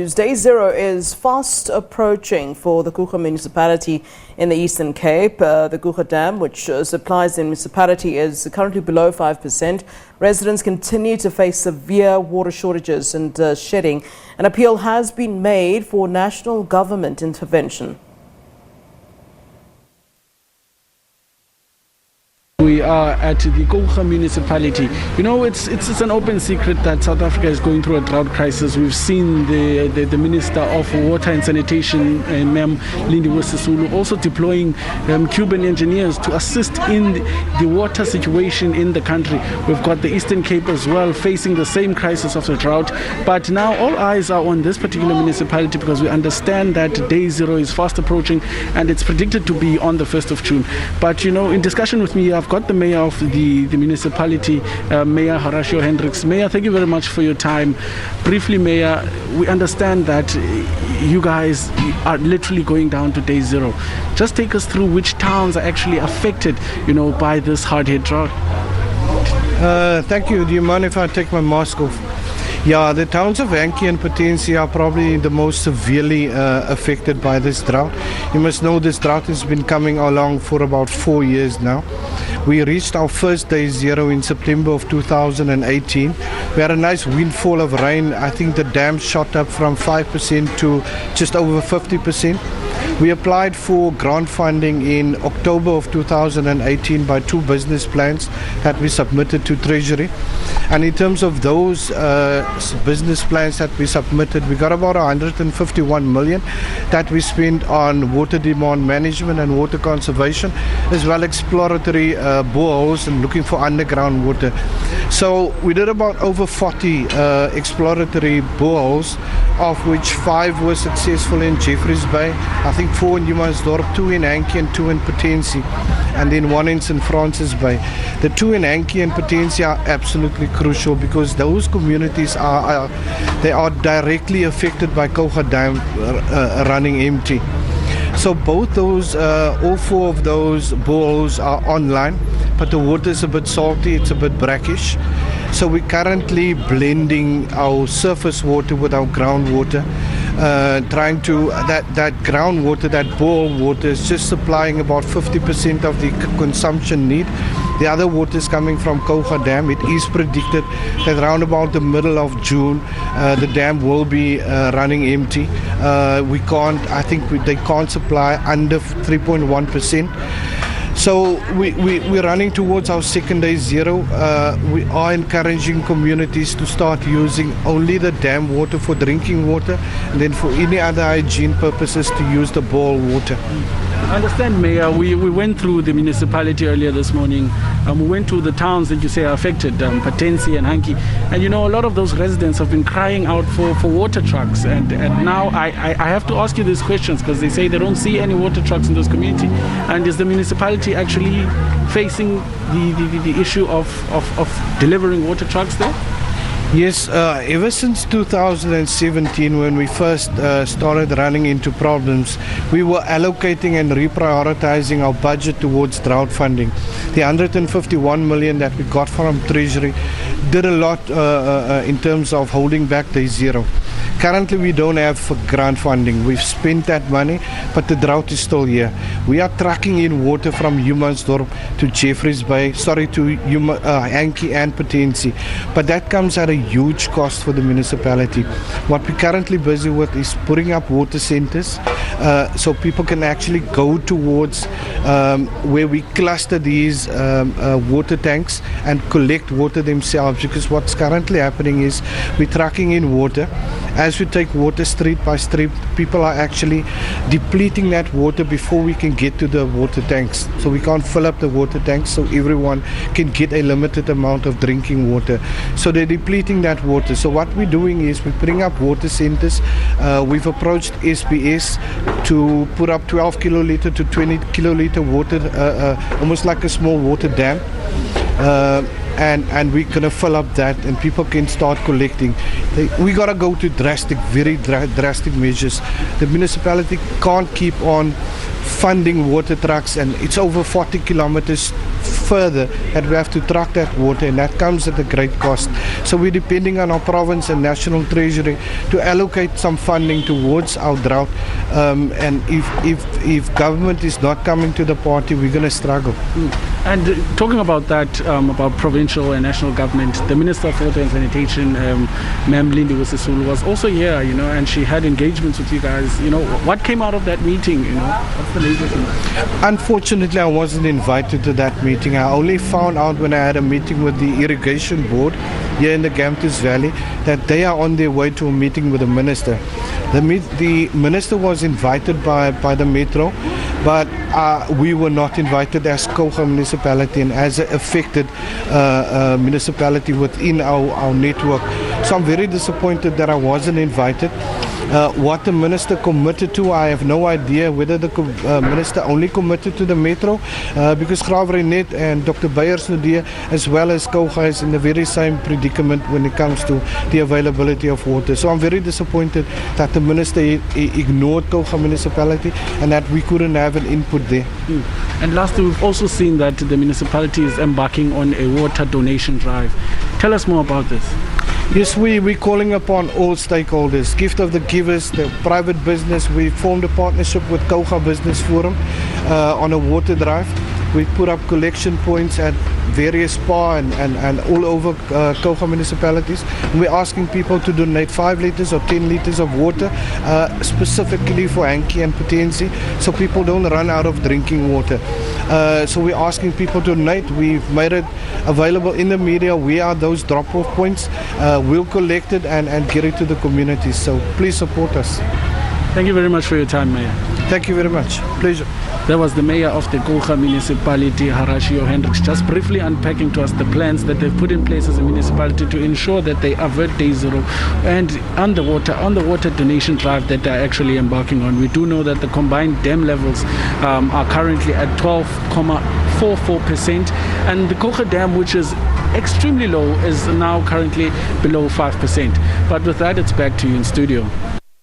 Day zero is fast approaching for the Kouga Municipality in the Eastern Cape. The Kouga Dam, which supplies the municipality, is currently below 5%. Residents continue to face severe water shortages and shedding. An appeal has been made for national government intervention. We are at the Kouga Municipality. You know, it's an open secret that South Africa is going through a drought crisis. We've seen the Minister of Water and Sanitation, Ma'am Lindy Sisulu, also deploying Cuban engineers to assist in the water situation in the country. We've got the Eastern Cape as well facing the same crisis of the drought. But now all eyes are on this particular municipality because we understand that day zero is fast approaching and it's predicted to be on the 1st of June. But you know, in discussion with me, I've got the mayor of the municipality, Mayor Horatio Hendricks. Mayor, thank you very much for your time. Briefly, Mayor, we understand that you guys are literally going down to day zero. Just take us through which towns are actually affected, you know, by this hard-hit drought. Thank you. Do you mind if I take my mask off? Yeah, the towns of Hankie and Potentia are probably the most severely affected by this drought. You must know this drought has been coming along for about 4 years now. We reached our first day zero in September of 2018. We had a nice windfall of rain. I think the dam shot up from 5% to just over 50%. We applied for grant funding in October of 2018 by 2 business plans that we submitted to Treasury. And in terms of those business plans that we submitted, we got about 151 million that we spent on water demand management and water conservation, as well as exploratory boreholes and looking for underground water. So we did about over 40 exploratory boreholes, of which 5 were successful in Jeffreys Bay, I think 4 in Humansdorp, 2 in Hankie and 2 in Potentia, and then 1 in St. Francis Bay. The 2 in Hankie and Potentia are absolutely crucial because those communities are directly affected by Kouga Dam running empty. So both those, all 4 of those boreholes are online, but the water is a bit salty, it's a bit brackish. So we're currently blending our surface water with our groundwater, trying to, that groundwater, that borehole water is just supplying about 50% of the consumption need. The other water is coming from Kouga Dam. It is predicted that around about the middle of June, the dam will be running empty. They can't supply under 3.1%. So we're running towards our second day zero. We are encouraging communities to start using only the dam water for drinking water, and then for any other hygiene purposes to use the borehole water. I understand, Mayor, we went through the municipality earlier this morning. We went to the towns that you say are affected, Potentia and Hankie. And you know, a lot of those residents have been crying out for water trucks. And now I have to ask you these questions because they say they don't see any water trucks in those communities. And is the municipality actually facing the issue of delivering water trucks there? Yes, ever since 2017, when we first started running into problems, we were allocating and reprioritizing our budget towards drought funding. The 151 million that we got from Treasury did a lot in terms of holding back day zero. Currently, we don't have grant funding. We've spent that money, but the drought is still here. We are trucking in water from Humansdorp to Jeffreys Bay, to Hankie and Potentia. But that comes at a huge cost for the municipality. What we're currently busy with is putting up water centers so people can actually go towards where we cluster these water tanks and collect water themselves, because what's currently happening is we're trucking in water. As we take water street by street, people are actually depleting that water before we can get to the water tanks. So we can't fill up the water tanks so everyone can get a limited amount of drinking water. So they're depleting that water. So what we're doing is we're putting up water centers. We've approached SBS to put up 12 kiloliter to 20 kiloliter water, almost like a small water dam. And we're going to fill up that and people can start collecting. We got to go to very drastic measures. The municipality can't keep on funding water trucks, and it's over 40 kilometers further that we have to truck that water, and that comes at a great cost. So we're depending on our province and national treasury to allocate some funding towards our drought. And if government is not coming to the party, we're going to struggle. And talking about that, about provincial and national government, the Minister of Water and Sanitation, Ma'am Lindy Sisulu, was also here, and she had engagements with you guys. What came out of that meeting? What's the latest? Unfortunately, I wasn't invited to that meeting. I only found out when I had a meeting with the irrigation board here in the Gamtus Valley that they are on their way to a meeting with the minister. The minister was invited by the Metro, but we were not invited as Kouga Municipality and as an affected municipality within our network. So I'm very disappointed that I wasn't invited. What the minister committed to, I have no idea whether the minister only committed to the Metro, because Graaf Reinet and Dr. Beyersnodie as well as Kouga is in the very same predicament when it comes to the availability of water. So I'm very disappointed that the minister ignored Kouga Municipality and that we couldn't have an input there. And lastly, we've also seen that the municipality is embarking on a water donation drive. Tell us more about this. Yes, we're calling upon all stakeholders, gift of the givers, the private business. We formed a partnership with Kouga Business Forum on a water drive. We put up collection points at various spa and all over Kouga municipalities. And we're asking people to donate 5 liters or 10 liters of water specifically for Hankie and Potensi, so people don't run out of drinking water. So we're asking people to donate. We've made it available in the media. We are those drop-off points. We'll collect it and get it to the communities. So please support us. Thank you very much for your time, Mayor. Thank you very much. Pleasure. That was the Mayor of the Kouga Municipality, Horatio Hendricks, just briefly unpacking to us the plans that they've put in place as a municipality to ensure that they avert day zero and on the water donation drive that they're actually embarking on. We do know that the combined dam levels are currently at 12.44%, and the Kouga Dam, which is extremely low, is now currently below 5%. But with that, it's back to you in studio.